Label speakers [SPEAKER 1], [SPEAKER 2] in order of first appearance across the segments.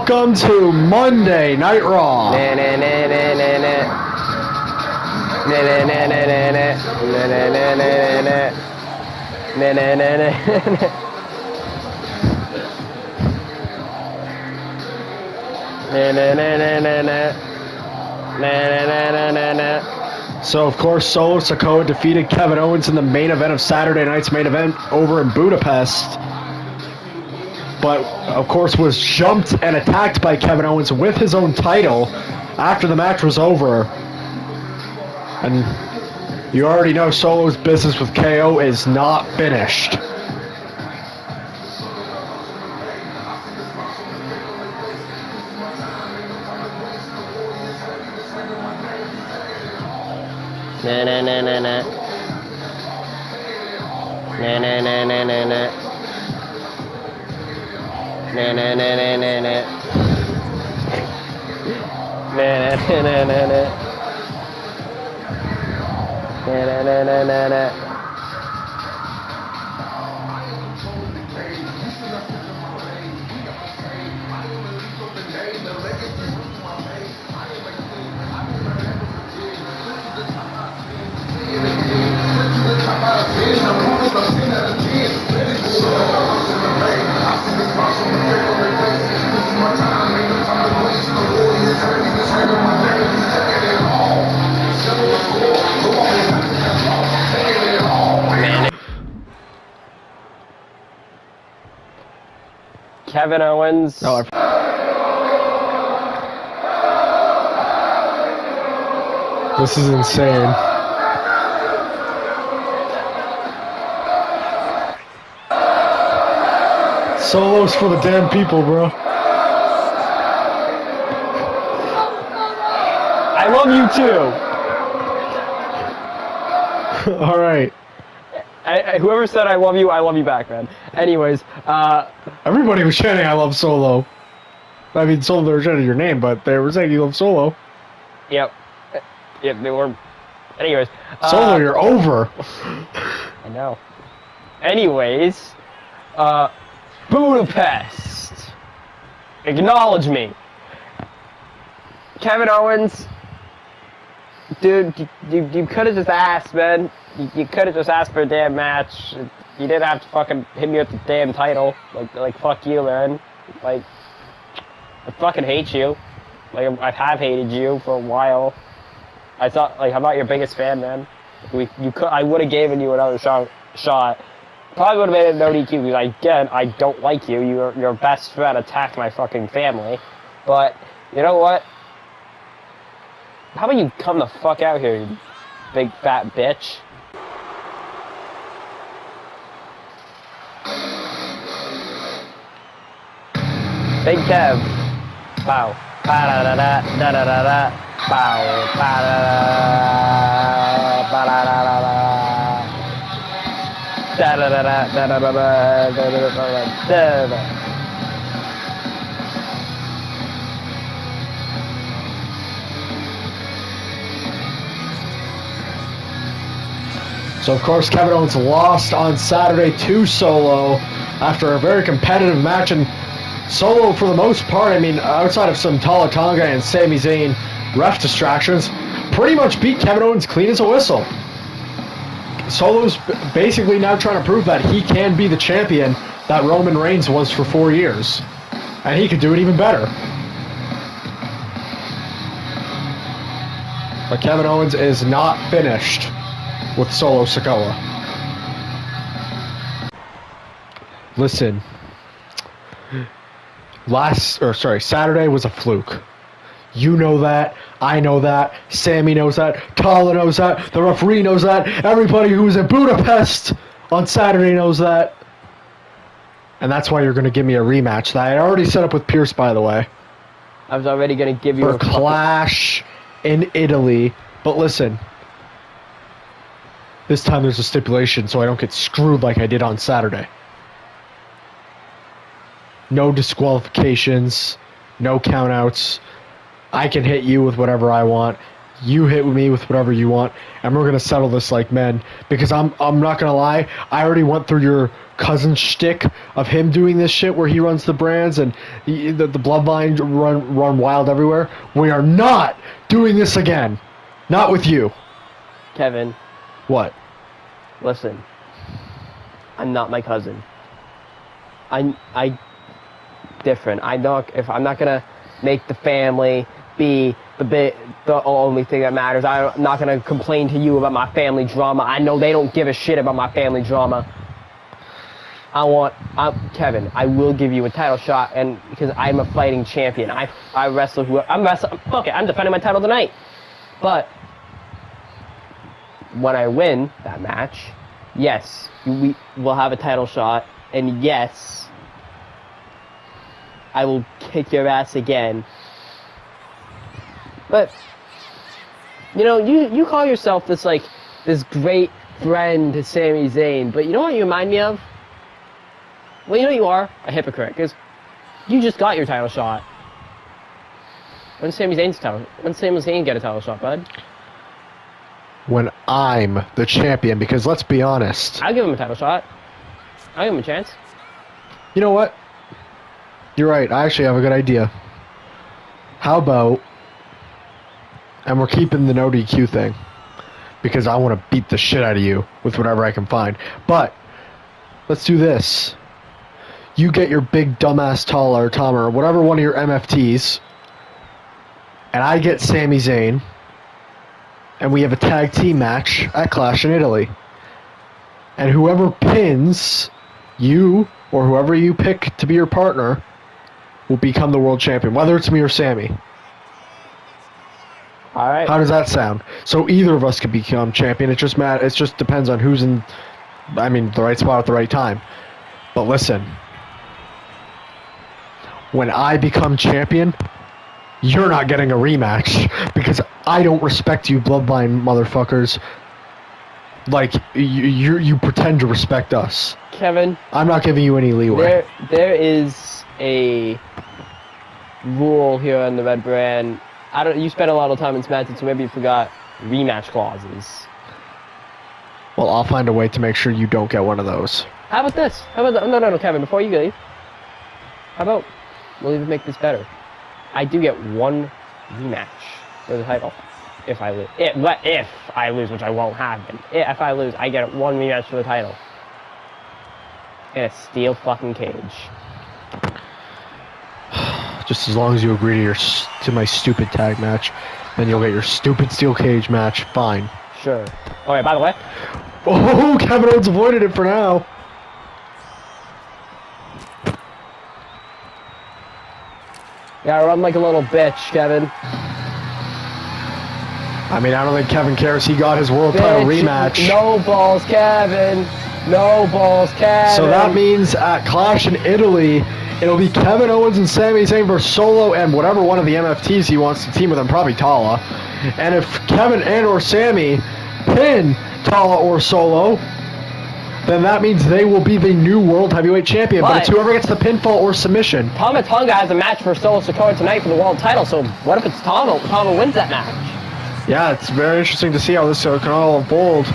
[SPEAKER 1] Welcome to Monday Night Raw. So, of course, Solo Sikoa defeated Kevin Owens in the main event of Saturday night's main event over in Budapest. But, of course, was jumped and attacked by Kevin Owens with his own title after the match was over. And you already know Solo's business with KO is not finished.
[SPEAKER 2] Kevin Owens.
[SPEAKER 1] Oh, this is insane. Solo's for the damn people, bro.
[SPEAKER 2] I love you too.
[SPEAKER 1] All right.
[SPEAKER 2] Whoever said I love you back, man. Anyways,
[SPEAKER 1] Everybody was chanting I love Solo. I mean, Solo, they were chanting your name, but they were saying you love Solo.
[SPEAKER 2] Yep, they were. Anyways,
[SPEAKER 1] Solo, you're over.
[SPEAKER 2] I know. Anyways, Budapest. Acknowledge me. Kevin Owens. Dude, you could have just asked, man. You could have just asked for a damn match. You didn't have to fucking hit me with the damn title. Like fuck you, man. Like, I fucking hate you. Like, I have hated you for a while. I thought, like, I'm not your biggest fan, man. I would have given you another shot. Probably would have made it no DQ because, again, I don't like you. Your best friend attacked my fucking family. But, you know what? How about you come the fuck out here, you big fat bitch? Big Kev. Bow. Ba-da-da-da-da-da-da-da. Bow. Ba-da-da-da. Ba-da-da-da-da. Da-da-da-da-da-da-da-da-da-da-da.
[SPEAKER 1] So, of course, Kevin Owens lost on Saturday to Solo after a very competitive match. And Solo, for the most part, I mean, outside of some Tala Tonga and Sami Zayn ref distractions, pretty much beat Kevin Owens clean as a whistle. Solo's basically now trying to prove that he can be the champion that Roman Reigns was for 4 years. And he could do it even better. But Kevin Owens is not finished with Solo Sikoa. Listen, Saturday was a fluke. You know that, I know that, Sammy knows that, Tala knows that, the referee knows that, everybody who was in Budapest on Saturday knows that. And that's why you're going to give me a rematch that I already set up with Pierce, by the way.
[SPEAKER 2] I was already going to give you
[SPEAKER 1] a Clash in Italy. But listen, this time there's a stipulation so I don't get screwed like I did on Saturday. No disqualifications, no countouts. I can hit you with whatever I want. You hit me with whatever you want, and we're gonna settle this like men. Because I'm not gonna lie, I already went through your cousin shtick of him doing this shit where he runs the brands and the bloodline run wild everywhere. We are not doing this again. Not with you.
[SPEAKER 2] Kevin,
[SPEAKER 1] What?
[SPEAKER 2] listen. I'm not my cousin. I different. I'm not gonna make the family be the only thing that matters. I'm not gonna complain to you about my family drama. I know they don't give a shit about my family drama. Kevin, I will give you a title shot, and because I'm a fighting champion, I wrestle fuck it, I'm defending my title tonight. But when I win that match, yes, we will have a title shot, and yes, I will kick your ass again. But you know, you call yourself this great friend to Sami Zayn, but you know what you remind me of? Well, you know you are a hypocrite, because you just got your title shot. When Sami Zayn get a title shot, bud?
[SPEAKER 1] When I'm the champion, because let's be honest.
[SPEAKER 2] I'll give him a title shot. I'll give him a chance.
[SPEAKER 1] You know what? You're right. I actually have a good idea. How about, and we're keeping the no DQ thing, because I want to beat the shit out of you with whatever I can find. But let's do this. You get your big dumbass Tom or whatever one of your MFTs, and I get Sami Zayn, and we have a tag team match at Clash in Italy. And whoever pins you, or whoever you pick to be your partner, will become the world champion, whether it's me or Sammy.
[SPEAKER 2] All right.
[SPEAKER 1] How does that sound? So either of us could become champion. It just depends on who's in, the right spot at the right time. But listen, when I become champion, you're not getting a rematch, because I don't respect you bloodline motherfuckers like you pretend to respect us.
[SPEAKER 2] Kevin,
[SPEAKER 1] I'm not giving you any leeway.
[SPEAKER 2] There is a rule here on the Red Brand. You spent a lot of time in SmackDown, so maybe you forgot rematch clauses.
[SPEAKER 1] Well, I'll find a way to make sure you don't get one of those.
[SPEAKER 2] How about this? No, Kevin, before you leave, how about we'll even make this better? I do get one rematch for the title if I lose. If I lose, which I won't happen. If I lose, I get one rematch for the title in a steel fucking cage.
[SPEAKER 1] Just as long as you agree to my stupid tag match, then you'll get your stupid steel cage match. Fine.
[SPEAKER 2] Sure. Oh yeah, by the way.
[SPEAKER 1] Oh, Kevin Owens avoided it for now.
[SPEAKER 2] Yeah, run like a little bitch, Kevin.
[SPEAKER 1] I don't think Kevin cares. He got his world title rematch.
[SPEAKER 2] No balls, Kevin. No balls, Kevin.
[SPEAKER 1] So that means at Clash in Italy, it'll be Kevin Owens and Sami Zayn versus Solo and whatever one of the MFTs he wants to team with him, probably Tala. And if Kevin and or Sami pin Tala or Solo, then that means they will be the new World Heavyweight Champion. But it's whoever gets the pinfall or submission.
[SPEAKER 2] Tama Tonga has a match for Solo Sikoa tonight for the world title, so what if it's Tama? Tama wins that match.
[SPEAKER 1] Yeah, it's very interesting to see how this can all unfold.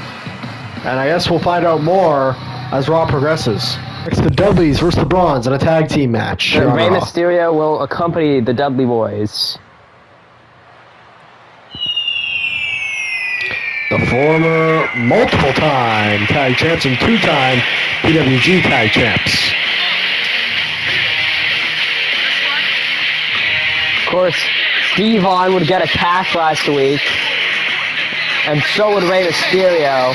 [SPEAKER 1] And I guess we'll find out more as Raw progresses. It's the Dudleys versus the Brawns in a tag team match.
[SPEAKER 2] Rey Mysterio will accompany the Dudley Boys.
[SPEAKER 1] The former multiple-time tag champs and two-time PWG tag champs.
[SPEAKER 2] Of course, Devon would get attacked last week, and so would Rey Mysterio.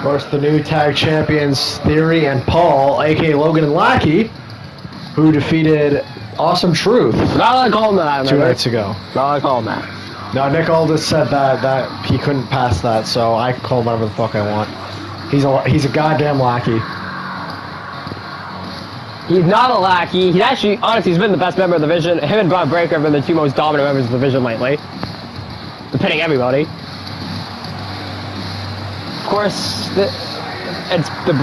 [SPEAKER 1] Of course, the new tag champions, Theory and Paul, aka Logan and Lackey, who defeated Awesome Truth
[SPEAKER 2] Not like calling that.
[SPEAKER 1] 2 nights ago.
[SPEAKER 2] Not like calling that.
[SPEAKER 1] No, Nick Aldis said that he couldn't pass that, so I can call whatever the fuck I want. He's a goddamn lackey.
[SPEAKER 2] He's not a lackey. He's actually, honestly, he's been the best member of the division. Him and Bron Breakker have been the two most dominant members of the division lately. Depending everybody. Of course, it's the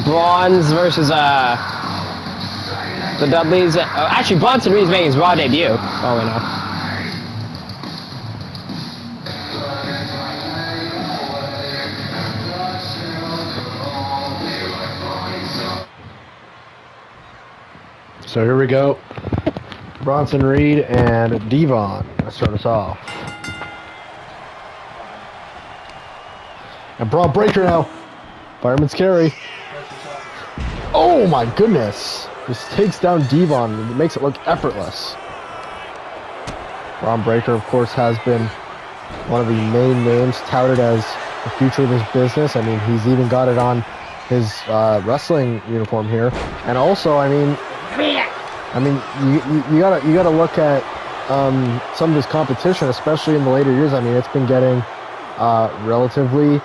[SPEAKER 2] Bronze versus the Dudleys. Actually, Bronson Reed's making his Raw debut. Oh, we know.
[SPEAKER 1] So here we go. Bronson Reed and Devon start us off. And Bron Breakker now. Fireman's carry. Oh my goodness. Just takes down Devon and makes it look effortless. Bron Breakker, of course, has been one of the main names touted as the future of this business. I mean, he's even got it on his wrestling uniform here. And also, I mean, you gotta look at some of his competition, especially in the later years. I mean, it's been getting relatively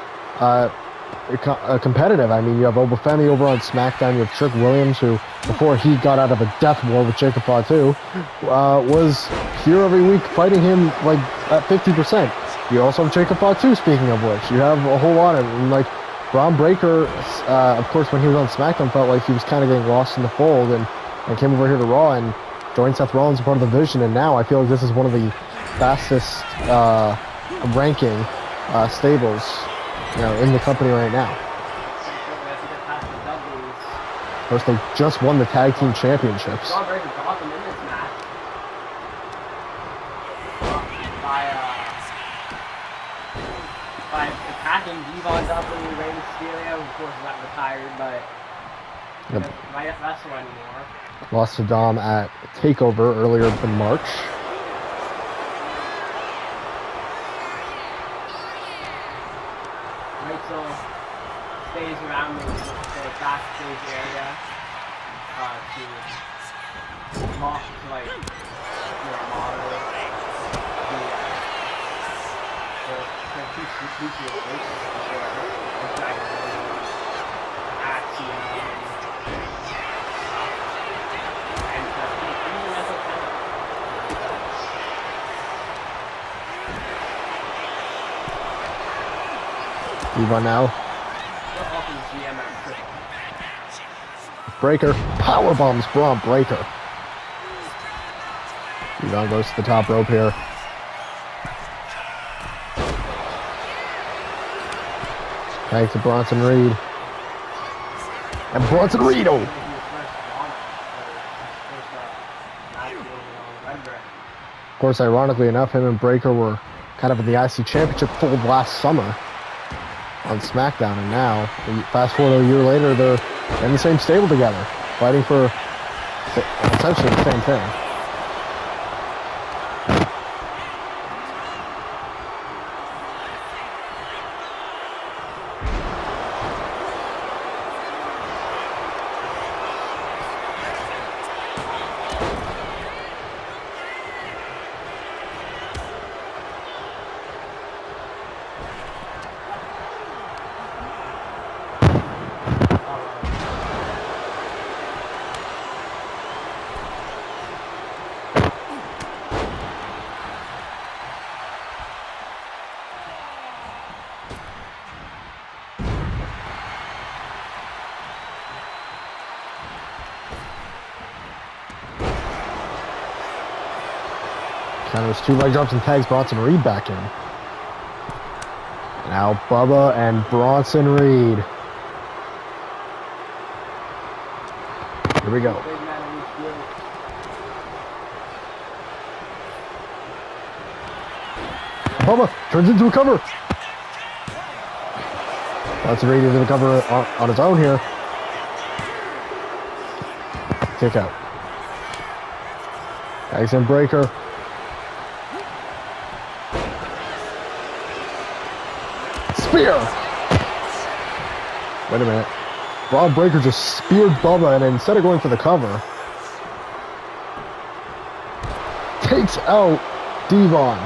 [SPEAKER 1] competitive. I mean, you have Obafemi over on SmackDown. You have Trick Williams, who, before he got out of a death war with Jacob Fatu, was here every week fighting him like at 50%. You also have Jacob Fatu, speaking of which. You have a whole lot of, like, Bron Breakker, of course, when he was on SmackDown, felt like he was kind of getting lost in the fold, and came over here to Raw and joined Seth Rollins as part of the Vision, and now I feel like this is one of the fastest ranking stables, in the company right now. Of course, they just won the tag team championships.
[SPEAKER 2] Bron Breakker got them in this match by attacking Devon Dudley, Rey Mysterio. Of course, not retired, but might not wrestle anymore.
[SPEAKER 1] Lost to Dom at TakeOver earlier in March.
[SPEAKER 2] Rachel stays around the backstage area to mock, like, model the two situations
[SPEAKER 1] Devon now. Breakker power bombs Bron Breakker. Devon goes to the top rope here. Thanks to Bronson Reed. And Bronson Reed. Oh. Of course, ironically enough, him and Breakker were kind of in the IC Championship fold last summer on SmackDown, and now, fast forward a year later, they're in the same stable together, fighting for essentially the same thing. Counters 2 leg drops and tags Bronson Reed back in. Now Bubba and Bronson Reed. Here we go. Bubba turns into a cover. Bronson Reed into the cover on his own here. Kick out. Tags in Breakker. Spear. Wait a minute. Braun Breaker just speared Bubba, and instead of going for the cover, takes out Devon.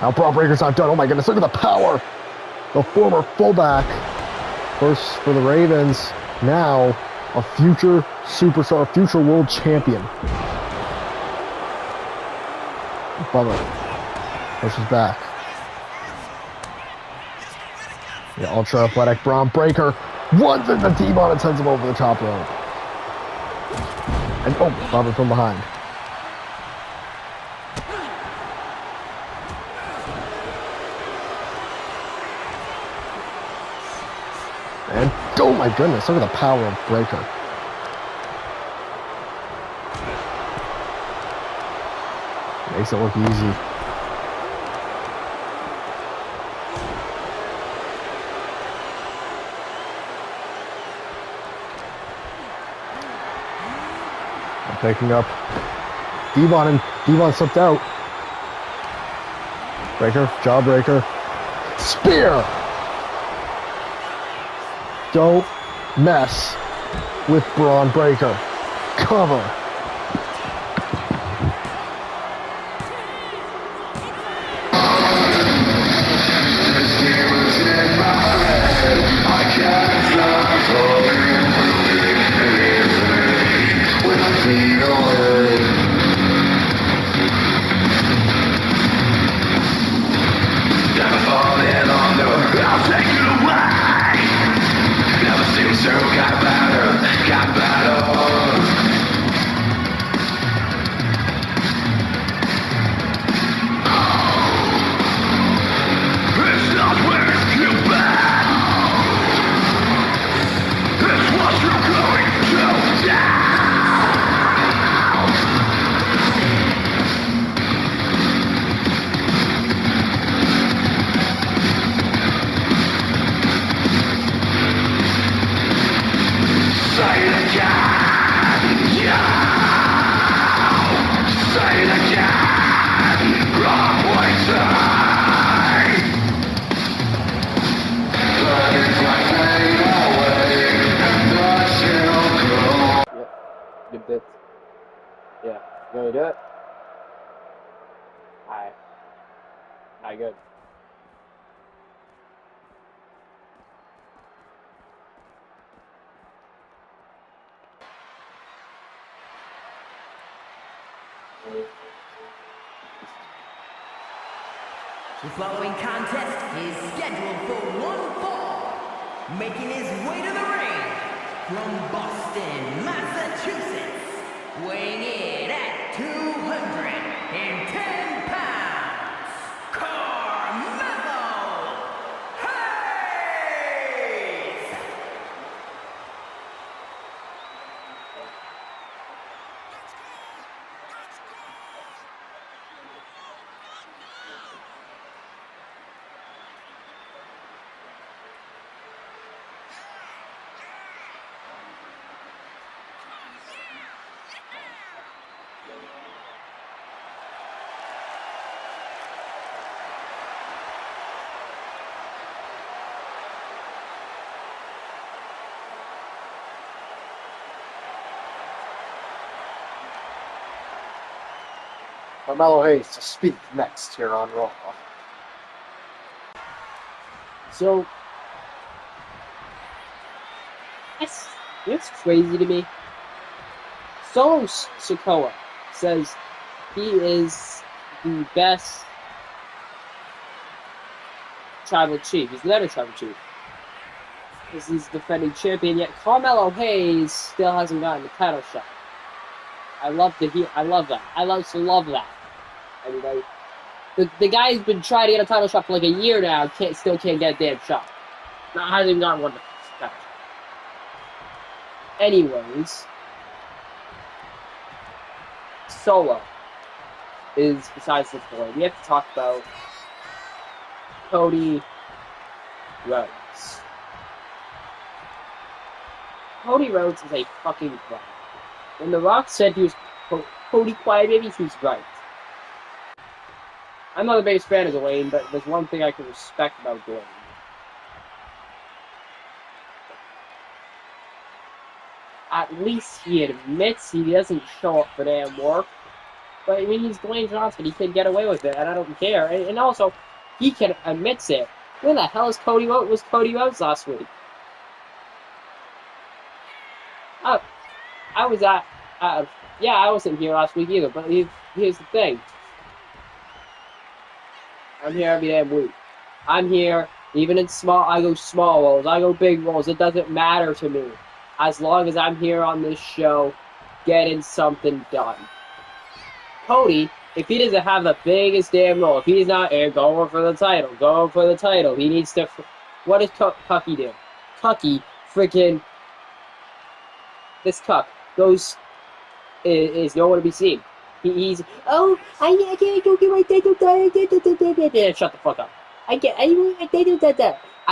[SPEAKER 1] Now Braun Breaker's not done. Oh my goodness, look at the power. The former fullback. First for the Ravens. Now a future superstar, a future world champion. Bubba pushes back. The ultra athletic Braun Breaker runs into Devon and sends him over the top rope. And oh, Bubba from behind. And oh my goodness, look at the power of Breaker. Makes it look easy. Picking up Devon, and Devon slipped out. Breaker, jawbreaker, spear! Don't mess with Braun Breaker. Cover.
[SPEAKER 2] Yeah, you want to do it? Alright. Alright, good.
[SPEAKER 3] The following contest is scheduled for one fall. Making his way to the ring from Boston, Massachusetts, weighing in at 210 pounds, Carmelo Hayes!
[SPEAKER 1] Carmelo Hayes to speak next here on Raw.
[SPEAKER 4] So, it's crazy to me. Solo Sikoa says he is the best tribal chief. He's the better tribal chief. Because he's defending champion, yet Carmelo Hayes still hasn't gotten the title shot. I love that. I love that. I mean, the guy's been trying to get a title shot for like a year now. Still can't get a damn shot. Not hasn't even gotten one. Anyways, Solo is besides the point. We have to talk about Cody Rhodes. Cody Rhodes is a fucking clown. When The Rock said he was Cody Crybaby, he's right. I'm not the biggest fan of Dwayne, but there's one thing I can respect about Dwayne. at least he admits he doesn't show up for damn work. But I mean, he's Dwayne Johnson. He can get away with it, and I don't care. And also, he can admits it. Where the hell is Cody Rhodes? Was Cody Rhodes last week? I was yeah, I wasn't here last week either. But here's the thing. I'm here every damn week. I'm here, even in small. I go small roles. I go big roles. It doesn't matter to me, as long as I'm here on this show, getting something done. Cody, if he doesn't have the biggest damn role, if he's not going for the title, he needs to. What does Cucky do? Cucky, freaking. This cuck goes. Is nowhere to be seen. He's. Oh, I can't go get my title. Shut the fuck up. I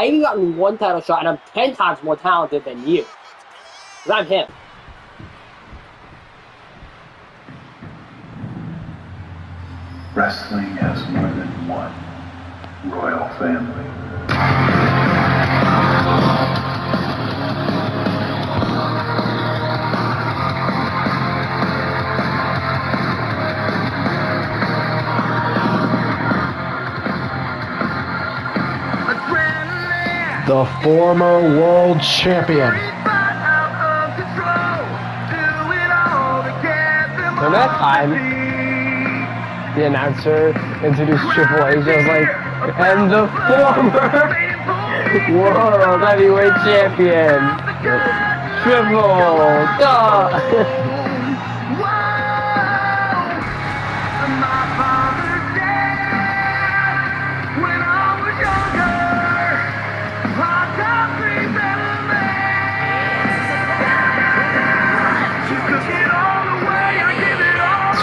[SPEAKER 4] even gotten one title shot, and I'm 10 times more talented than you. Because I'm him.
[SPEAKER 5] Wrestling has more than one royal family.
[SPEAKER 1] The former world champion.
[SPEAKER 2] Remember that time the announcer introduced Triple H? I was like, and the former world heavyweight champion, Triple Duh.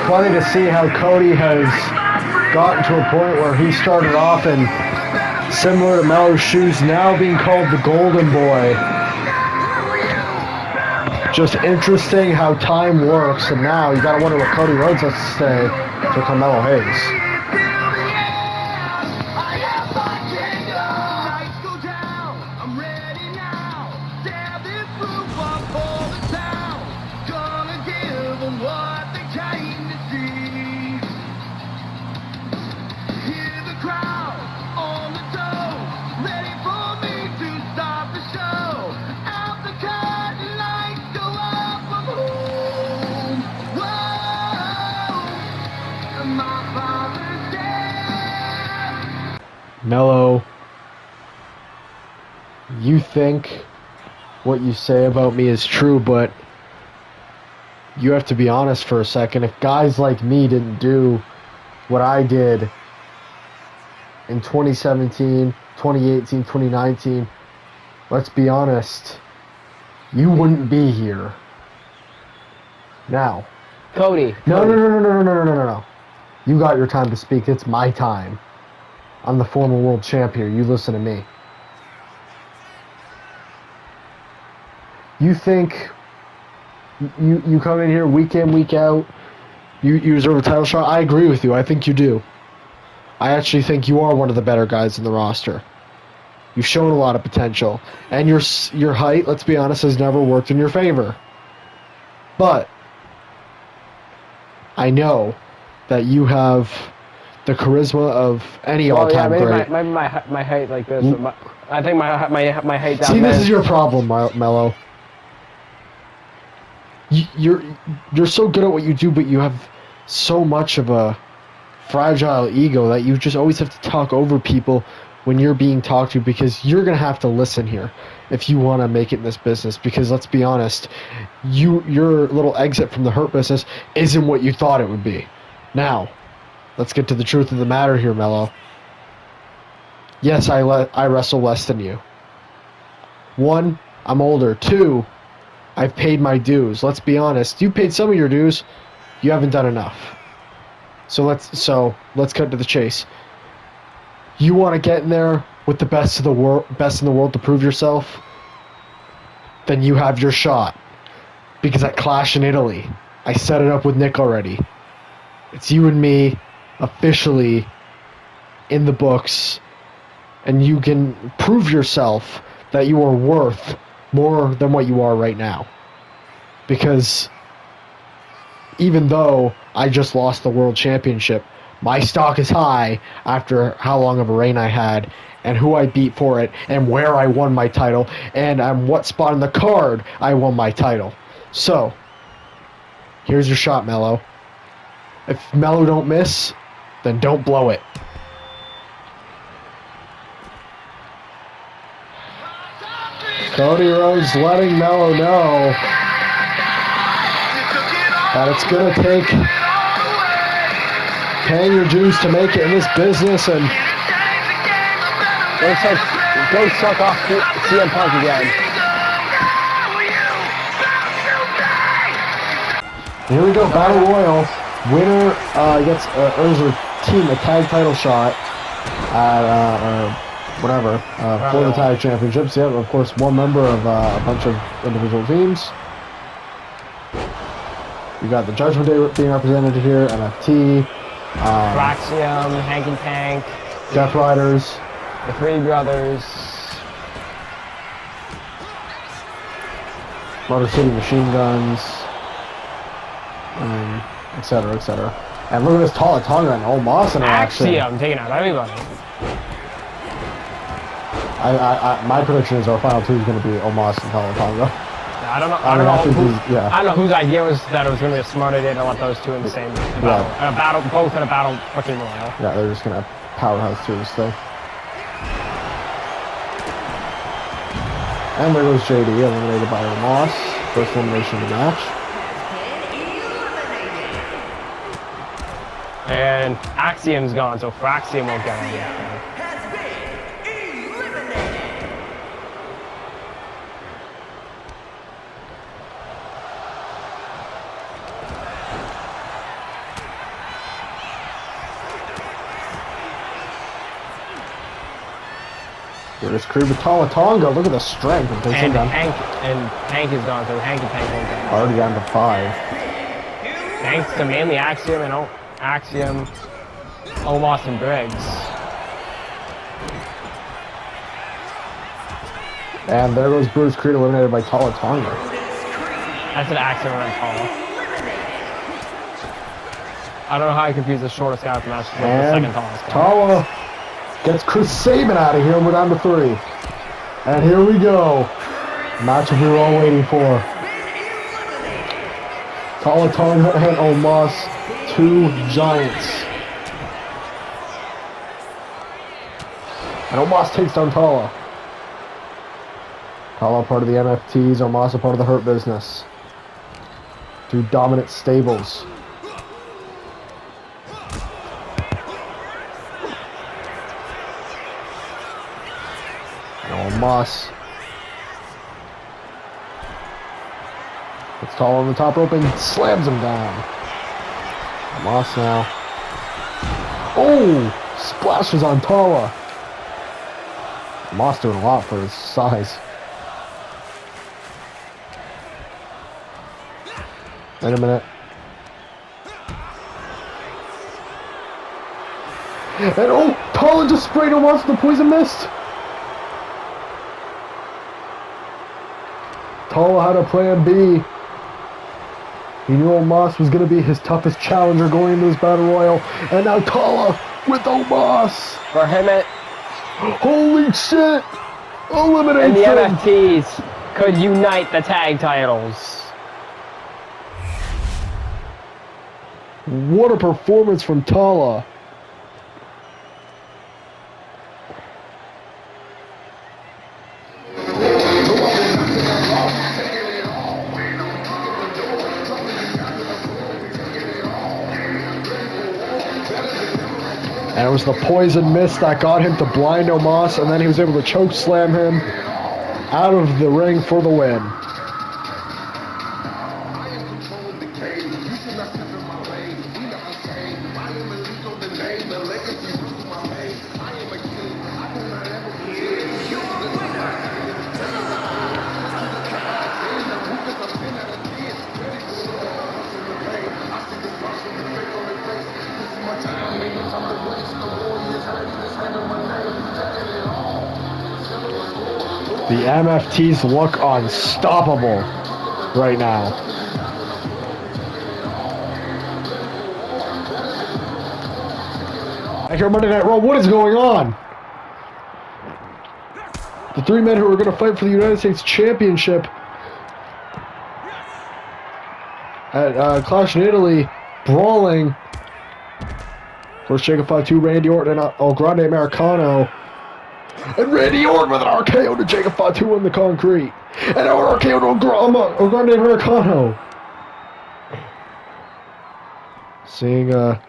[SPEAKER 1] Funny to see how Cody has gotten to a point where he started off in similar to Mello's shoes, now being called the Golden Boy. Just interesting how time works, and now you gotta wonder what Cody Rhodes has to say to Carmelo Hayes. Mello, you think what you say about me is true, but you have to be honest for a second. If guys like me didn't do what I did in 2017, 2018, 2019, let's be honest, you wouldn't be here. Now.
[SPEAKER 2] Cody.
[SPEAKER 1] No. You got your time to speak. It's my time. I'm the former world champ here. You listen to me. You think you come in here week in, week out, you deserve a title shot? I agree with you. I think you do. I actually think you are one of the better guys in the roster. You've shown a lot of potential. And your height, let's be honest, has never worked in your favor. But I know that you have the charisma of any all-time great.
[SPEAKER 2] Maybe my height like this. I think my height down.
[SPEAKER 1] See, this is your problem, Mello. You're so good at what you do, but you have so much of a fragile ego that you just always have to talk over people when you're being talked to, because you're gonna have to listen here if you want to make it in this business. Because let's be honest, your little exit from the Hurt business isn't what you thought it would be. Now, let's get to the truth of the matter here, Mello. Yes, I wrestle less than you. 1, I'm older. 2, I've paid my dues. Let's be honest. You paid some of your dues. You haven't done enough. So let's cut to the chase. You want to get in there with the best in the world to prove yourself? Then you have your shot. Because at Clash in Italy, I set it up with Nick already. It's you and me officially in the books, and you can prove yourself that you are worth more than what you are right now. because even though I just lost the world championship, my stock is high after how long of a reign I had and who I beat for it and where I won my title and what spot in the card I won my title. So, here's your shot, Mello. If Mello don't miss, then don't blow it. Cody Rhodes letting Mello know that it's going to take paying your dues to make it in this business, and
[SPEAKER 2] Go suck off CM Punk again.
[SPEAKER 1] Here we go, Battle Royal. Winner gets earns her team a tag title shot at for the tag championships. Yeah, of course, one member of a bunch of individual teams. You got the Judgment Day being represented here, MFT,
[SPEAKER 2] Axiom, Hank and Tank,
[SPEAKER 1] Death Riders,
[SPEAKER 2] the Three Brothers,
[SPEAKER 1] Motor City Machine Guns, etc., etc. And look at this Tala Tonga and Omos in action.
[SPEAKER 2] Axiom taking out everybody.
[SPEAKER 1] My prediction is our final two is going to be Omos and Tala Tonga.
[SPEAKER 2] I don't know whose idea was that it was going to be a smart idea to let those two in the same battle, both in a battle fucking royal.
[SPEAKER 1] Yeah, they're just going to powerhouse through this thing. And there goes JD, eliminated by Omos. First elimination of the match.
[SPEAKER 2] And Axiom's gone, so Fraxiom won't get anything.
[SPEAKER 1] Here's Creed with Tala Tonga. Look at the strength.
[SPEAKER 2] And Hank is gone, so Hank and Tank won't get
[SPEAKER 1] already down to 5.
[SPEAKER 2] Thanks to mainly Axiom and Axiom, Omos and Briggs.
[SPEAKER 1] And there goes Bruce Creed eliminated by Tala Tonga.
[SPEAKER 2] That's an Axiom and Tala. I don't know how I confused the shortest guy with the match with the second tallest guy.
[SPEAKER 1] Tala gets Chris Sabin out of here, and we're down to 3. And here we go. Match we were all waiting for. Tala Tonga and Omos, 2 giants. And Omos takes down Tala. Tala part of the MFTs, Omos a part of the Hurt Business. 2 dominant stables. Omos. It's Tall on the top rope and slams him down. Omos now. Oh! Splashes on Tala. Omos doing a lot for his size. Wait a minute. And oh! Tala just sprayed Omos with the poison mist! Tala had a plan B. He knew Omos was going to be his toughest challenger going into this Battle Royal. And now Tala with Omos.
[SPEAKER 2] For him,
[SPEAKER 1] Holy shit! Eliminate
[SPEAKER 2] and the
[SPEAKER 1] him.
[SPEAKER 2] MFTs could unite the tag titles.
[SPEAKER 1] What a performance from Tala. And it was the poison mist that got him to blind Omos, and then he was able to choke slam him out of the ring for the win. The MFTs look unstoppable right now. I hear Monday Night Raw. What is going on? The three men who are going to fight for the United States Championship at Clash in Italy, brawling. Of course, Jacob Fatu, Randy Orton, and El Grande Americano. And Randy Orton with an RKO to Jacob Fatu on the concrete. And an RKO to El Grande Americano. Seeing a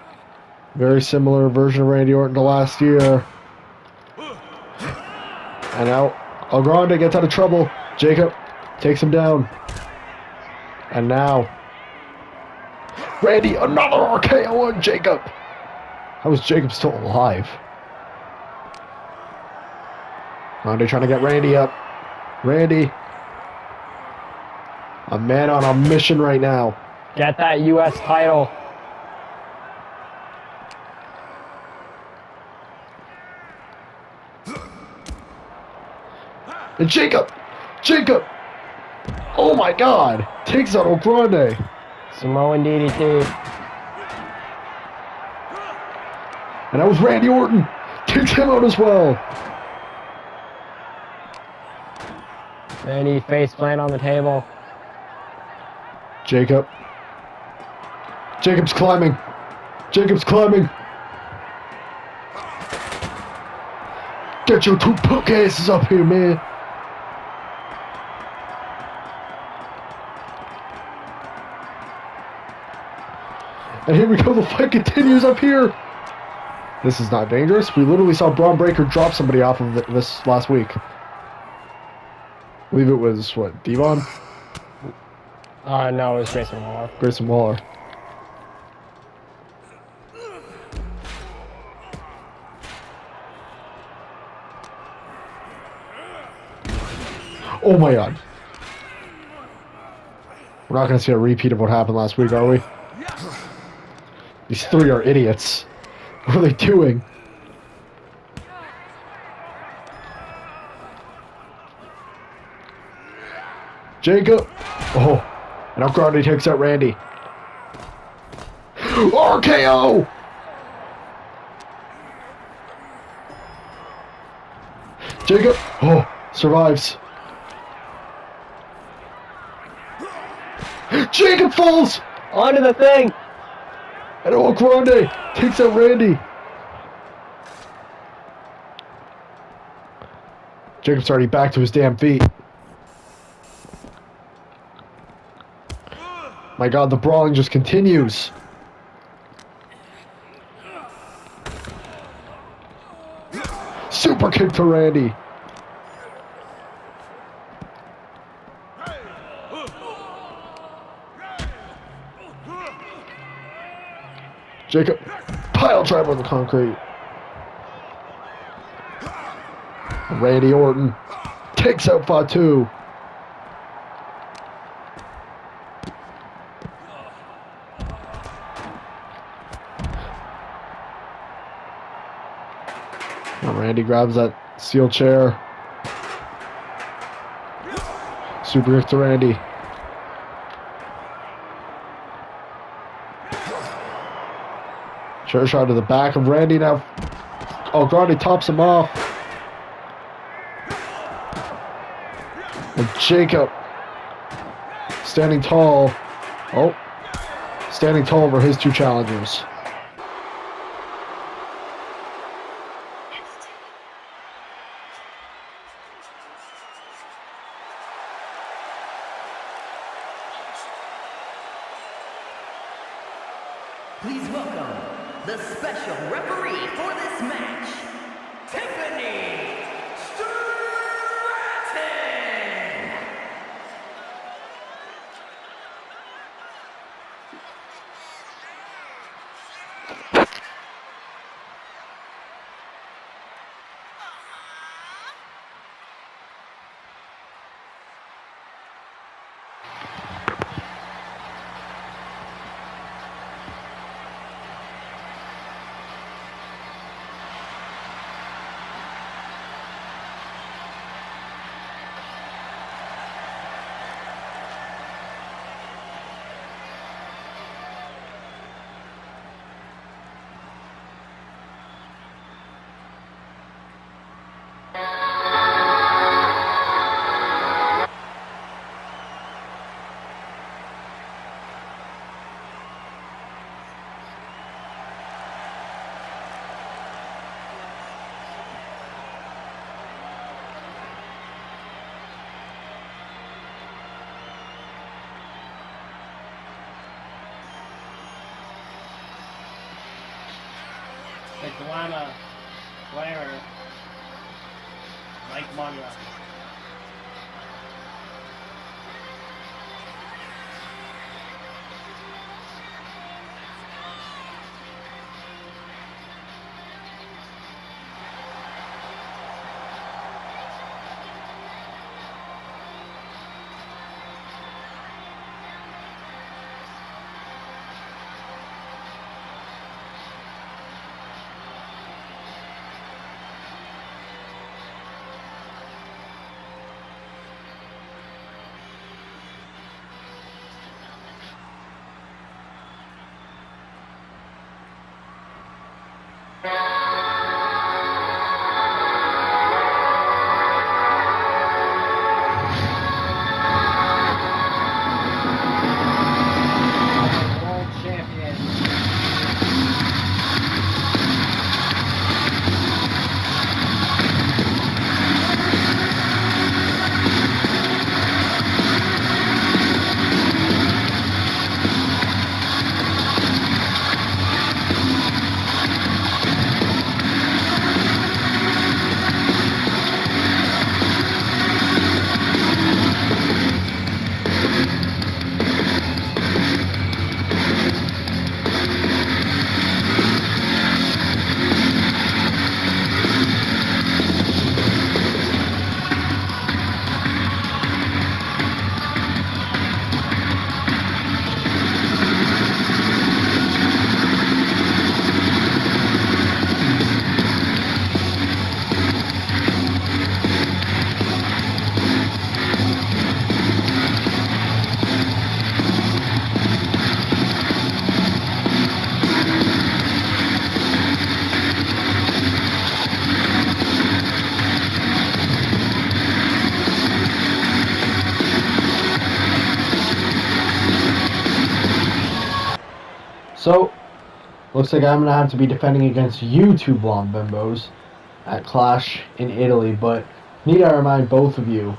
[SPEAKER 1] very similar version of Randy Orton to last year. And now El Grande gets out of trouble. Jacob takes him down. And now Randy, another RKO on Jacob. How is Jacob still alive? Grande trying to get Randy up. Randy, a man on a mission right now.
[SPEAKER 2] Get that U.S. title.
[SPEAKER 1] And Jacob! Oh my God! Takes out El Grande.
[SPEAKER 2] Samoan DDT.
[SPEAKER 1] And that was Randy Orton. Takes him out as well.
[SPEAKER 2] And he face plant on the table.
[SPEAKER 1] Jacob's climbing. Get your two punk asses up here, man. And here we go, the fight continues up here. This is not dangerous. We literally saw Braun Breaker drop somebody off of this last week. I believe it was, what, Devon?
[SPEAKER 2] No, it was Grayson Waller.
[SPEAKER 1] Grayson Waller. Oh my God. We're not going to see a repeat of what happened last week, are we? These three are idiots. What are they doing? Jacob. Oh. And El Grande takes out Randy. RKO! Jacob. Oh. Survives. Jacob falls!
[SPEAKER 2] Onto the thing!
[SPEAKER 1] And El Grande takes out Randy. Jacob's already back to his damn feet. My God, the brawling just continues. Super kick to Randy. Jacob, pile driver on the concrete. Randy Orton takes out Fatu. Now Randy grabs that steel chair. Super kick to Randy. Chair shot to the back of Randy now. Oh, Grande tops him off. And Jacob standing tall. Oh, standing tall over his two challengers.
[SPEAKER 3] Please welcome the special referee for this match, Tiffany Stratton.
[SPEAKER 2] Svetlana Blair, Mike Monroe. World champion.
[SPEAKER 1] So, looks like I'm going to have to be defending against you two blonde bimbos at Clash in Italy, but need I remind both of you,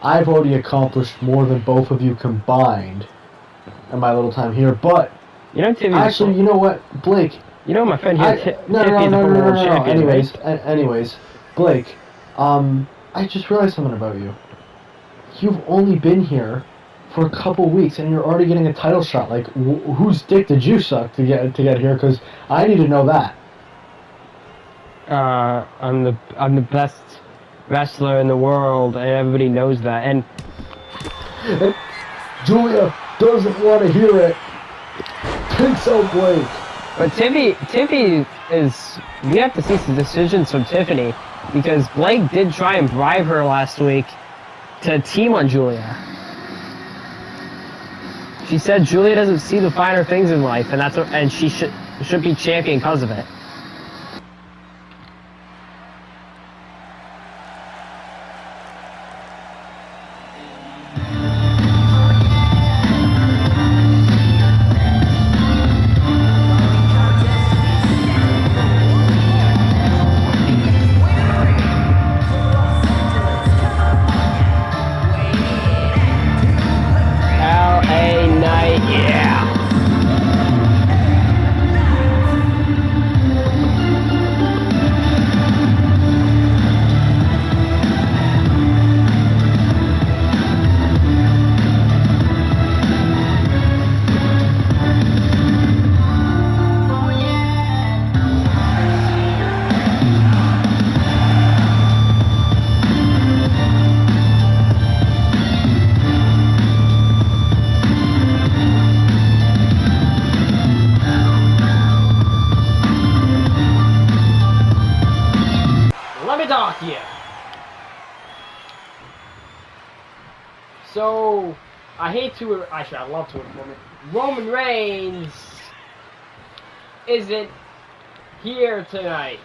[SPEAKER 1] I've already accomplished more than both of you combined in my little time here, but
[SPEAKER 2] You know, Tiffy.
[SPEAKER 1] actually, you know what, Blake,
[SPEAKER 2] You know, my friend here,
[SPEAKER 1] no,
[SPEAKER 2] Tiffy's a former world champion.
[SPEAKER 1] anyways,
[SPEAKER 2] Right?
[SPEAKER 1] anyways, Blake, I just realized something about you. You've only been here for a couple weeks, and you're already getting a title shot. Like, whose dick did you suck to get here? Because I need to know that.
[SPEAKER 2] I'm the best wrestler in the world, and everybody knows that. And
[SPEAKER 1] And Julia doesn't want to hear it. Picks out Blake.
[SPEAKER 2] but Tiffy is. We have to see some decisions from Tiffany because Blake did try and bribe her last week to team on Julia. She said Julia doesn't see the finer things in life, and and she should be champion because of it. LA Knight, yeah. Let me talk to you. So, actually, I love to inform it. Roman Reigns isn't here tonight.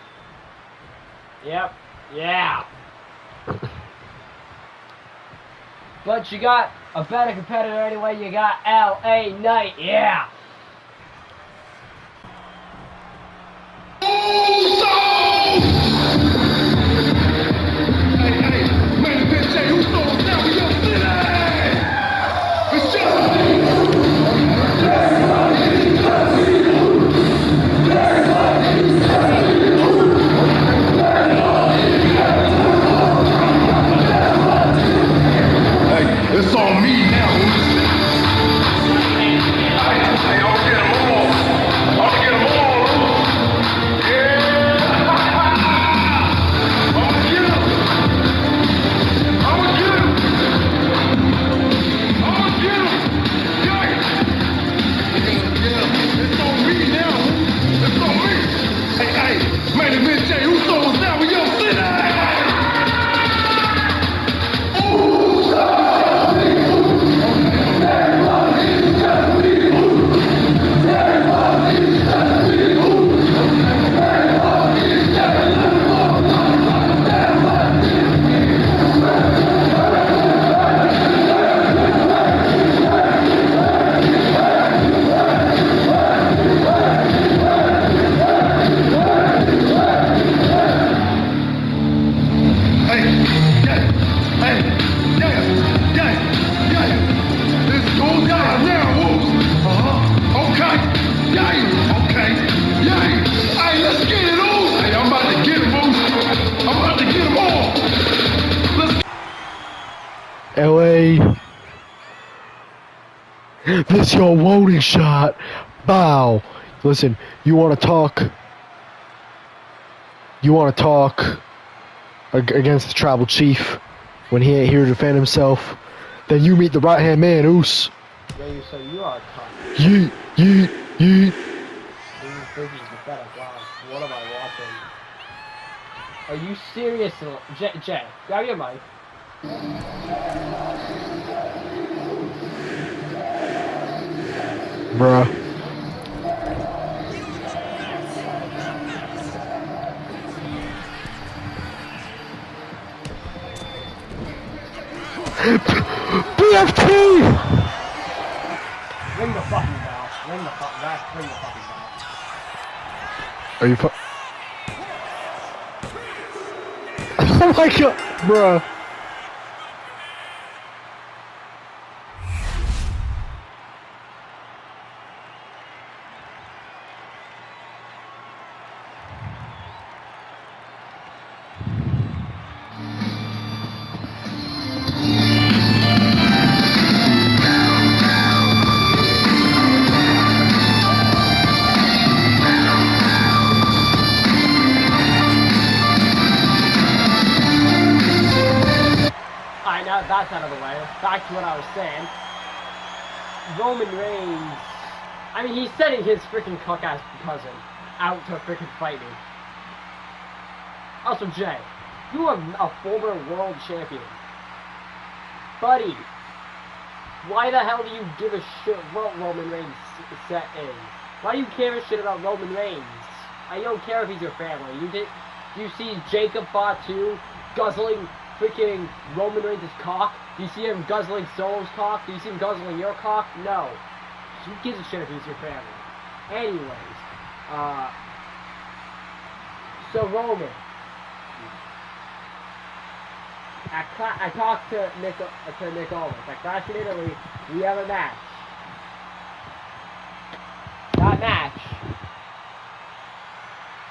[SPEAKER 2] Yep, yeah. But you got a better competitor anyway. You got LA Knight, yeah.
[SPEAKER 1] This your warning shot. Bow. Listen, you want to talk? You want to talk against the tribal chief when he ain't here to defend himself? Then you meet the right-hand man, Oos.
[SPEAKER 2] Yeah, so you are a cunt.
[SPEAKER 1] Yeet, yeet, yeet.
[SPEAKER 2] These boogies pathetic. Wow, what am I watching? Are you serious? Jay, grab your mic.
[SPEAKER 1] Bruh. BFT!
[SPEAKER 2] Ring the fucking bell. Ring the fucking bell.
[SPEAKER 1] Are you Oh my god, bruh.
[SPEAKER 2] Alright, now that's out of the way. Back to what I was saying. Roman Reigns. I mean, he's sending his freaking cock-ass cousin out to freaking fight me. Also, Jay, you are a former world champion. Buddy, why the hell do you give a shit what Roman Reigns set is? Why do you care a shit about Roman Reigns? I don't care if he's your family. Do you see Jacob Fatu guzzling freaking Roman Reigns' cock? Do you see him guzzling Solo's cock? Do you see him guzzling your cock? No. Who gives a shit if he's your family? Anyways, so Roman. I talked to Nick Owens. At Clash in Italy, we have a match. That match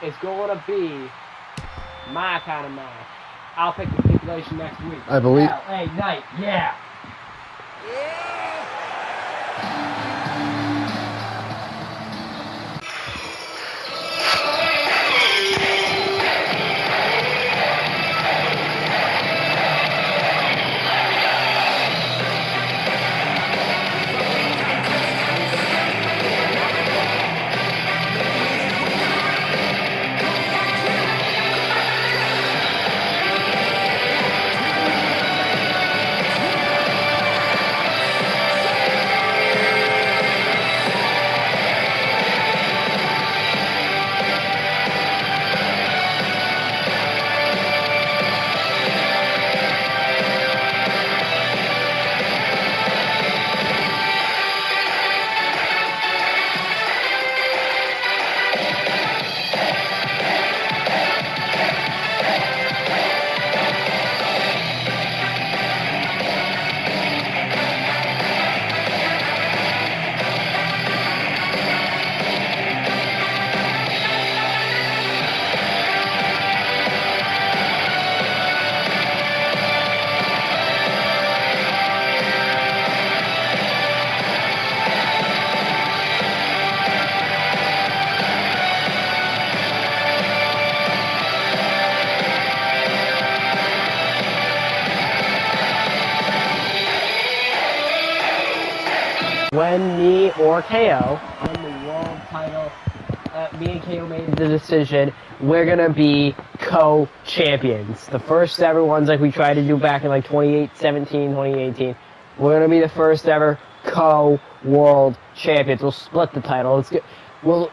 [SPEAKER 2] is going to be my kind of match. I'll pick the stipulation next week.
[SPEAKER 1] I believe.
[SPEAKER 2] LA Knight, yeah. When me or KO win the world title, me and KO made the decision, we're gonna be co-champions. The first ever ones like we tried to do back in like 2018. We're gonna be the first ever co-world champions. We'll split the title. I'm gonna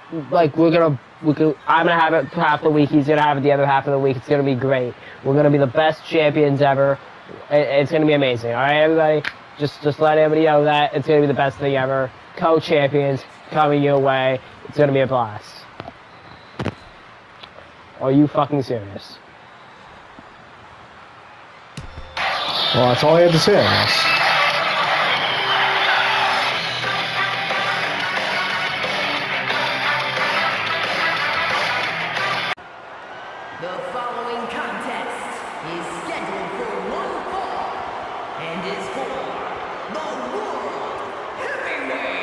[SPEAKER 2] have it half the week, he's gonna have it the other half of the week. It's gonna be great. We're gonna be the best champions ever. It's gonna be amazing. Alright, everybody? Just let everybody know that it's going to be the best thing ever. Co-champions coming your way. It's going to be a blast. Are you fucking serious?
[SPEAKER 1] Well, that's all I had to say, I guess.
[SPEAKER 3] The following contest is scheduled for one fall and is for the World Heavyweight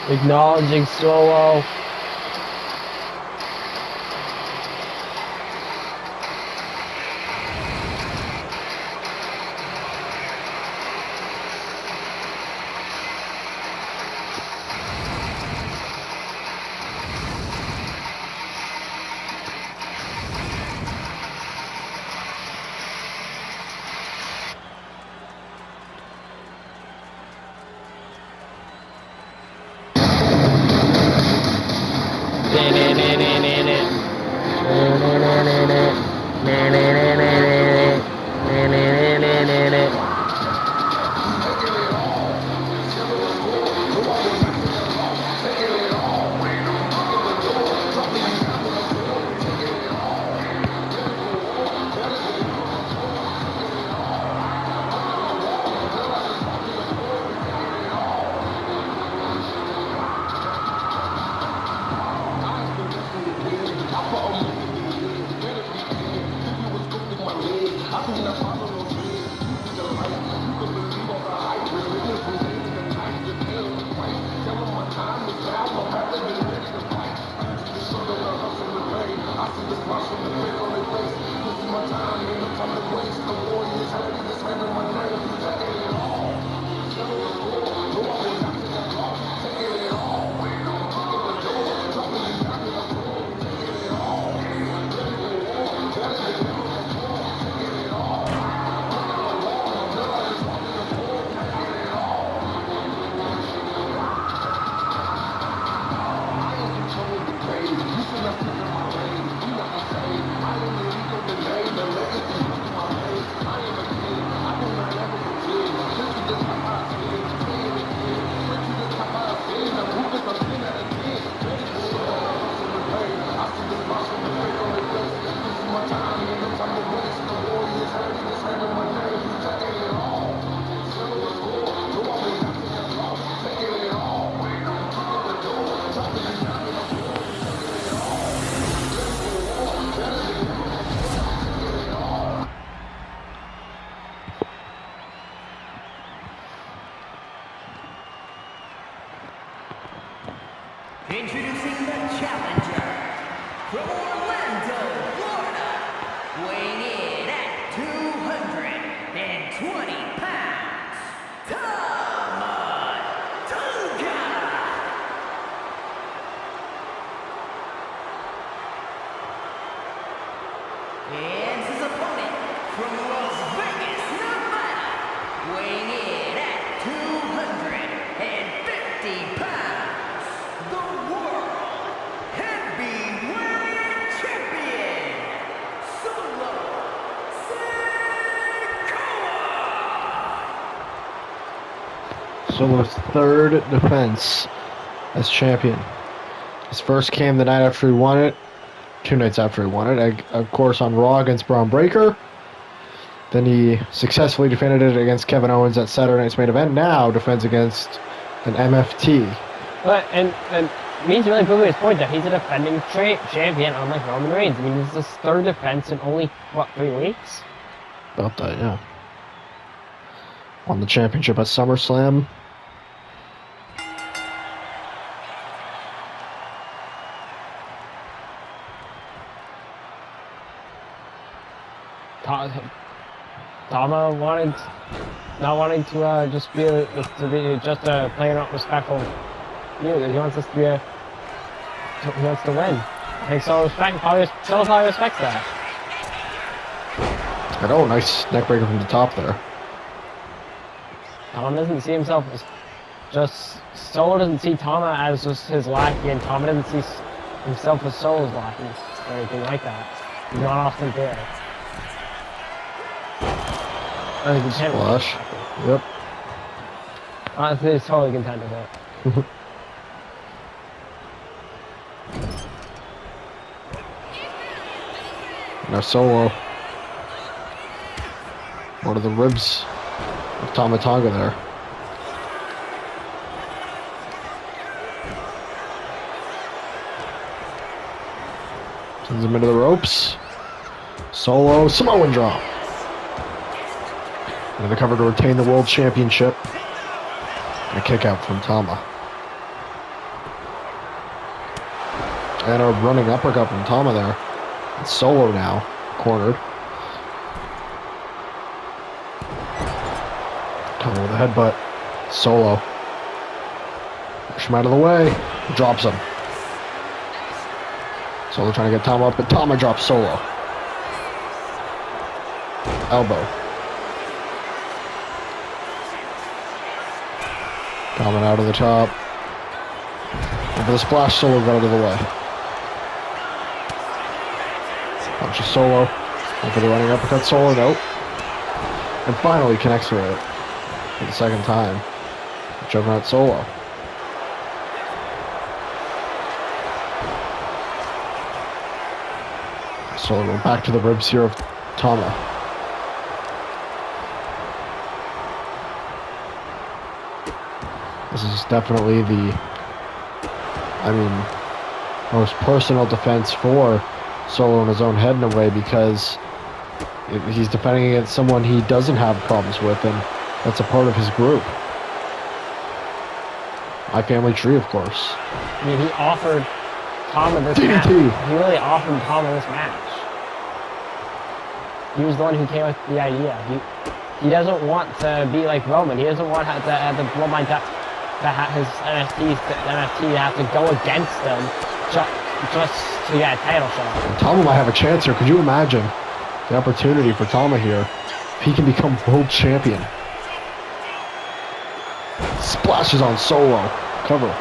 [SPEAKER 2] Acknowledging Solo.
[SPEAKER 3] Introducing the challenger from Orlando, Florida, weighing in at 220 pounds, Tama Tonga. And his opponent from Las Vegas, Nevada, weighing in at 250 pounds, the World Heavyweight Champion, Solo Sikoa!
[SPEAKER 1] Solo's third defense as champion. His first came the night after he won it, 2 nights after he won it, of course on Raw against Braun Breaker. Then he successfully defended it against Kevin Owens at Saturday Night's Main Event. Now defends against an MFT.
[SPEAKER 2] But and Means really proving his point that he's a defending champion, unlike Roman Reigns. I mean, this is his third defense in only what 3 weeks.
[SPEAKER 1] About that, yeah. Won the championship at SummerSlam.
[SPEAKER 2] Tama not wanting to just be playing out respectful. He wants us to be he wants to win. And so probably respects that.
[SPEAKER 1] And oh, nice neck breaker from the top there.
[SPEAKER 2] Tama doesn't see himself as Solo doesn't see Tama as just his lackey, and Tama doesn't see himself as Solo's lackey or anything like that. He's not often there. I think
[SPEAKER 1] Splash. Yep.
[SPEAKER 2] Honestly, he's totally content with it.
[SPEAKER 1] Now Solo. One of the ribs of Tama Tonga there. Sends him into the ropes. Solo Samoan drop. And the cover to retain the World Championship. And a kick out from Tama. And a running uppercut from Tama there. It's Solo now, cornered. Tama with a headbutt. Solo. Push him out of the way. Drops him. Solo trying to get Tama up, but Tama drops Solo. Elbow. Coming out of the top. And for the splash, Solo got out of the way. Punch of Solo. And for the running uppercut, Solo, nope. And finally connects with it for the second time. Choking out Solo. Solo going back to the ribs here of Tama. This is definitely the, most personal defense for Solo in his own head in a way, because he's defending against someone he doesn't have problems with, and that's a part of his group. My family tree, of course.
[SPEAKER 2] I mean, he offered Tama this
[SPEAKER 1] DDT.
[SPEAKER 2] match. He really offered Tama this match. He was the one who came with the idea. He doesn't want to be like Roman. He doesn't want to have the bloodline to have his NXT have to go against them just to get a title shot.
[SPEAKER 1] And Tama might have a chance here. Could you imagine the opportunity for Tama here if he can become world champion? Splashes on Solo. Cover.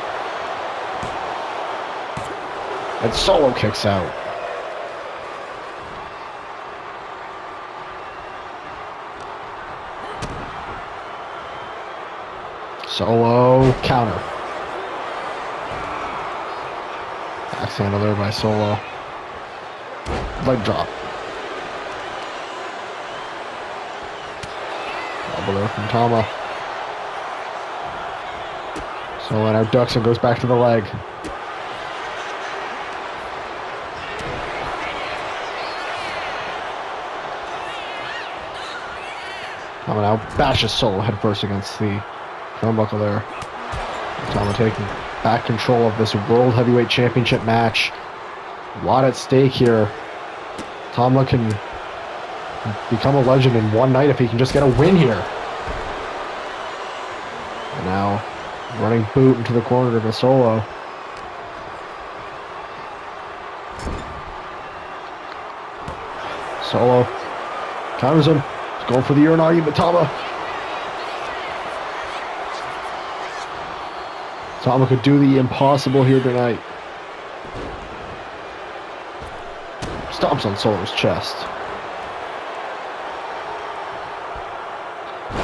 [SPEAKER 1] And Solo kicks out. Solo counter. Axe handle there by Solo. Leg drop. Elbow there from Tama. Solo now ducks and goes back to the leg. Tama now bashes Solo head first against the turnbuckle there. Tama taking back control of this World Heavyweight Championship match. A lot at stake here. Tama can become a legend in one night if he can just get a win here. And now, running boot into the corner of a Solo. Solo counters him. He's going for the Uranagi, but Tama could do the impossible here tonight. Stomps on Solo's chest.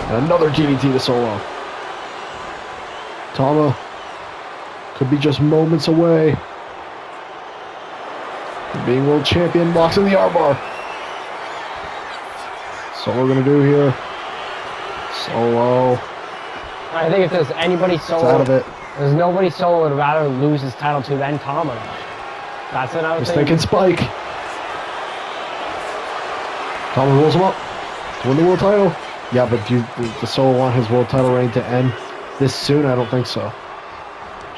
[SPEAKER 1] And another DDT to Solo. Tama could be just moments away from being world champion. Locks in the armbar. Solo gonna do here. Solo.
[SPEAKER 2] I think if there's anybody Solo,
[SPEAKER 1] It's out of it.
[SPEAKER 2] there's nobody Solo would rather lose his title to than Tama. That's what I was
[SPEAKER 1] Just thinking Spike. Tama rolls him up to win the world title. Yeah, but does Solo want his world title reign to end this soon? I don't think so.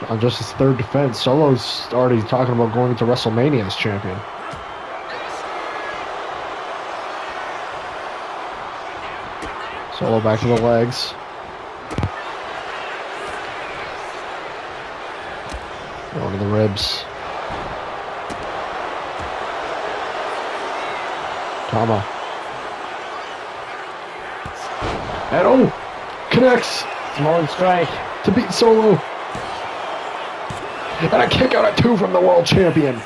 [SPEAKER 1] On just his third defense, Solo's already talking about going into WrestleMania as champion. Solo back to the legs. Going to the ribs. Tama. And oh! Connects!
[SPEAKER 2] Samoan strike.
[SPEAKER 1] To beat Solo. And a kick out at 2 from the world champion.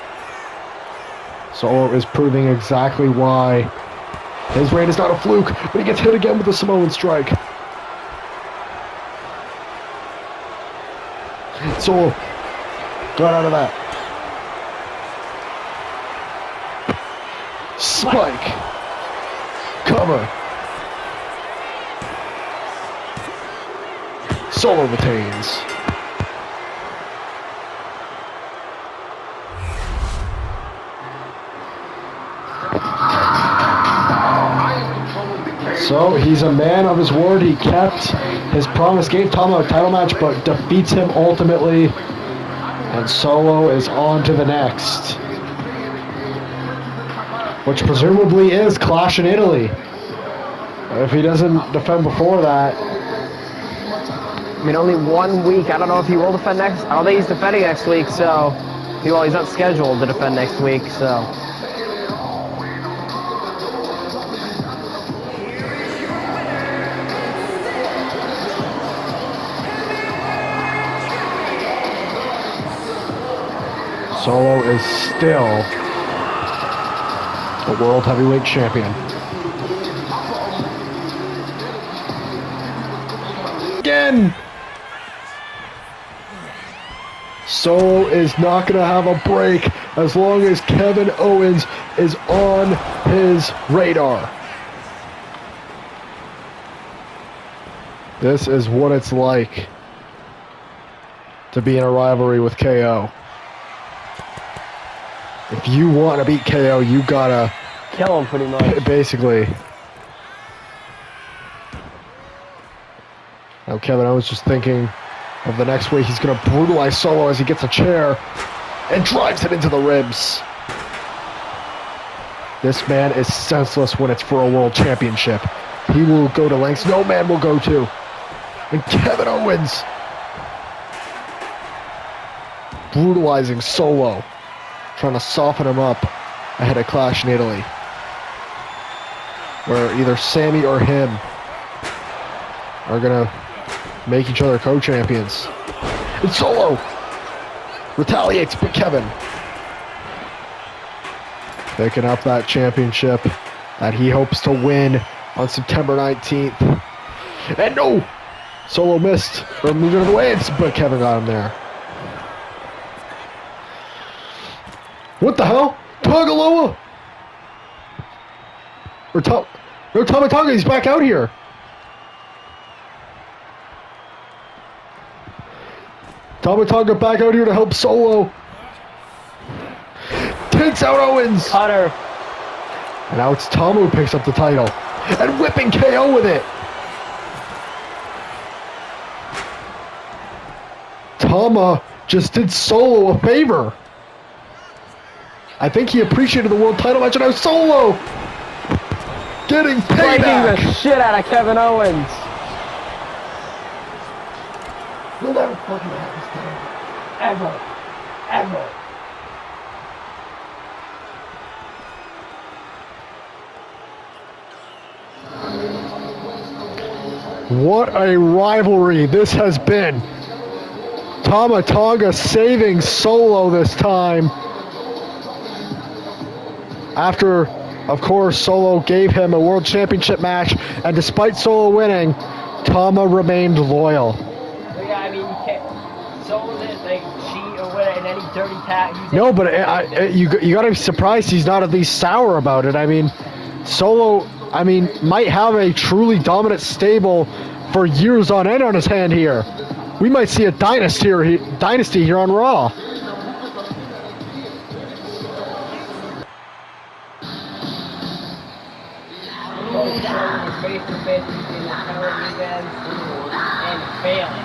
[SPEAKER 1] Solo is proving exactly why his reign is not a fluke, but he gets hit again with the Samoan strike. Solo got out of that. Spike. Cover. Solo retains. So he's a man of his word. He kept his promise, gave Tama a title match, but defeats him ultimately. And Solo is on to the next. Which presumably is Clash in Italy. If he doesn't defend before that.
[SPEAKER 2] I mean, only 1 week. I don't know if he will defend next. I don't think he's defending next week, so he's not scheduled to defend next week, so.
[SPEAKER 1] Solo is still the World Heavyweight Champion. Again! Solo is not going to have a break as long as Kevin Owens is on his radar. This is what it's like to be in a rivalry with KO. If you want to beat KO, you gotta
[SPEAKER 2] kill him pretty much.
[SPEAKER 1] Basically. Now Kevin Owens just thinking of the next way he's gonna brutalize Solo as he gets a chair and drives it into the ribs. This man is senseless when it's for a world championship. He will go to lengths no man will go to. And Kevin Owens brutalizing Solo, trying to soften him up ahead of Clash in Italy, where either Sammy or him are gonna make each other co-champions. And Solo retaliates, but Kevin picking up that championship that he hopes to win on September 19th. And no! Solo missed, or moved out of the way, but Kevin got him there. What the hell? Tagaloa! Or no, Tama Tonga, he's back out here. Tama Tonga back out here to help Solo. Takes out Owens.
[SPEAKER 2] Cutter.
[SPEAKER 1] And now it's Tama who picks up the title. And whipping KO with it. Tama just did Solo a favor. I think he appreciated the world title match, and now Solo getting payback.
[SPEAKER 2] Breaking the shit out of Kevin Owens.
[SPEAKER 1] You'll never fucking have this title. Ever. Ever. What a rivalry this has been. Tama Tonga saving Solo this time. After, of course, Solo gave him a world championship match, and despite Solo winning, Tama remained loyal.
[SPEAKER 2] Yeah, I mean, you can't. Solo didn't like cheat or win in any dirty tag.
[SPEAKER 1] No, but you gotta be surprised he's not at least sour about it. I mean, Solo, might have a truly dominant stable for years on end on his hand here. We might see a dynasty here on Raw.
[SPEAKER 2] Face to face between the penalty again and failing.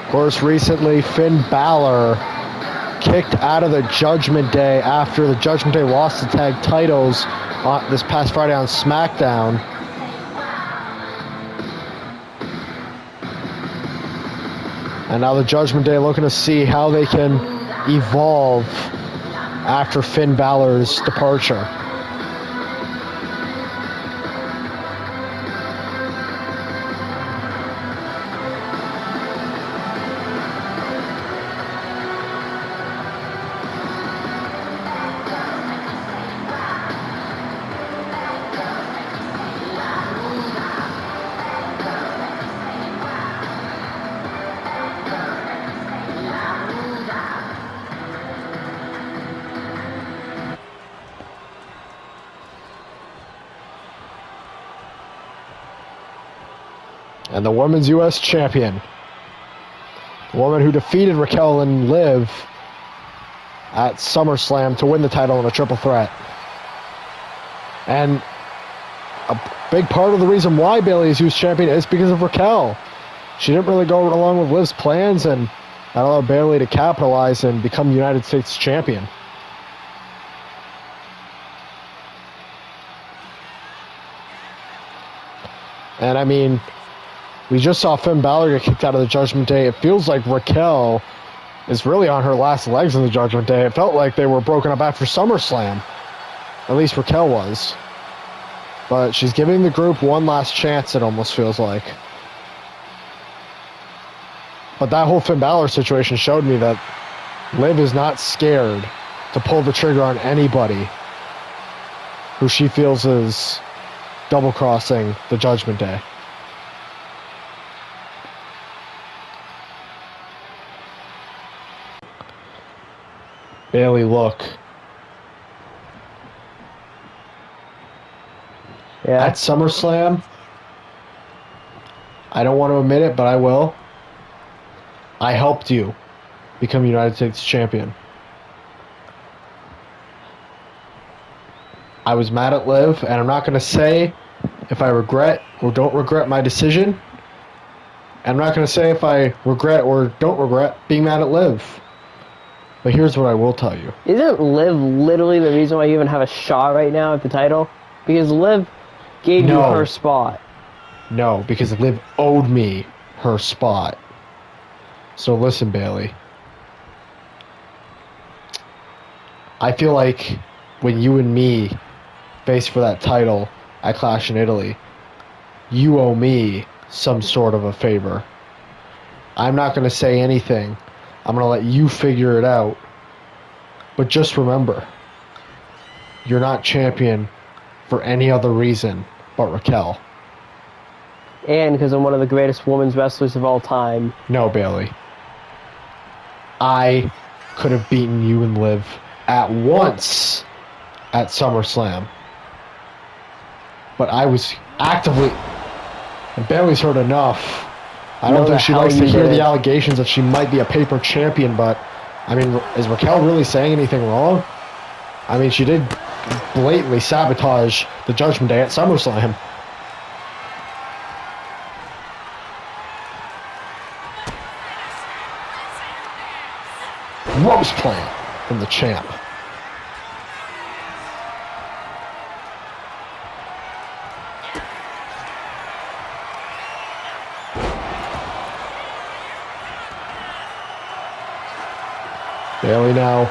[SPEAKER 1] Of course, recently Finn Balor kicked out of the Judgment Day after the Judgment Day lost the tag titles this past Friday on SmackDown. And now the Judgment Day looking to see how they can evolve after Finn Balor's departure. And the Women's U.S. Champion, the woman who defeated Raquel and Liv at SummerSlam to win the title in a triple threat. And a big part of the reason why Bayley is used champion is because of Raquel. She didn't really go along with Liv's plans, and that allowed Bayley to capitalize and become United States champion. And I mean, we just saw Finn Balor get kicked out of the Judgment Day. It feels like Raquel is really on her last legs in the Judgment Day. It felt like they were broken up after SummerSlam. At least Raquel was. But she's giving the group one last chance, it almost feels like. But that whole Finn Balor situation showed me that Liv is not scared to pull the trigger on anybody who she feels is double-crossing the Judgment Day. Bayley, look.
[SPEAKER 2] Yeah.
[SPEAKER 1] At SummerSlam, I don't want to admit it, but I will. I helped you become United States champion. I was mad at Liv, and I'm not going to say if I regret or don't regret my decision. I'm not going to say if I regret or don't regret being mad at Liv. But here's what I will tell you.
[SPEAKER 2] Isn't Liv literally the reason why you even have a shot right now at the title? Because Liv gave you her spot.
[SPEAKER 1] No, because Liv owed me her spot. So listen, Bayley. I feel like when you and me face for that title at Clash in Italy, you owe me some sort of a favor. I'm not going to say anything. I'm going to let you figure it out. But just remember, you're not champion for any other reason but Raquel.
[SPEAKER 2] And because I'm one of the greatest women's wrestlers of all time.
[SPEAKER 1] No, Bayley. I could have beaten you and Liv at once at SummerSlam. But I was actively... And Bayley's heard enough. I don't think she likes to hear the allegations that she might be a paper champion, but, I mean, is Raquel really saying anything wrong? I mean, she did blatantly sabotage the Judgment Day at SummerSlam. Rose plant from the champ. Bayley now.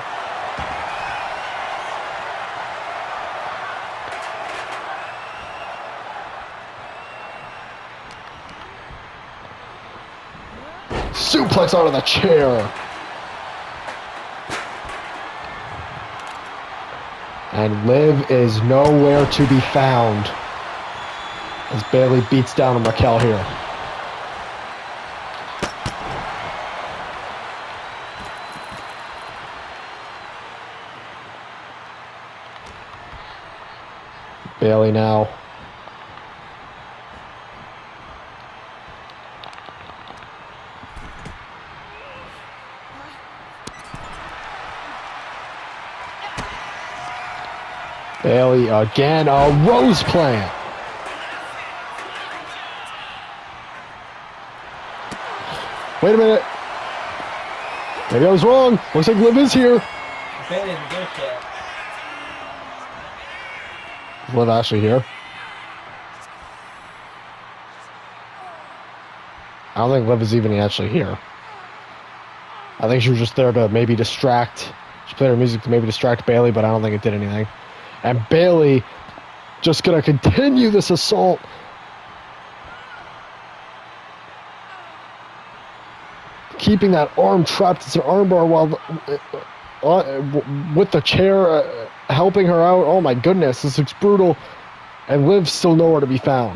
[SPEAKER 1] Suplex out of the chair. And Liv is nowhere to be found as Bayley beats down on Raquel here. Bayley now. Bayley again, a rose plant. Wait a minute. Maybe I was wrong. Looks like Liv is here.
[SPEAKER 4] Bayley didn't do shit.
[SPEAKER 1] Is Liv actually here? I don't think Liv is even actually here. I think she was just there to maybe distract. She played her music to maybe distract Bayley, but I don't think it did anything. And Bayley just going to continue this assault. Keeping that arm trapped. It's an armbar while with the chair helping her out. Oh my goodness, this looks brutal. And Liv's still nowhere to be found.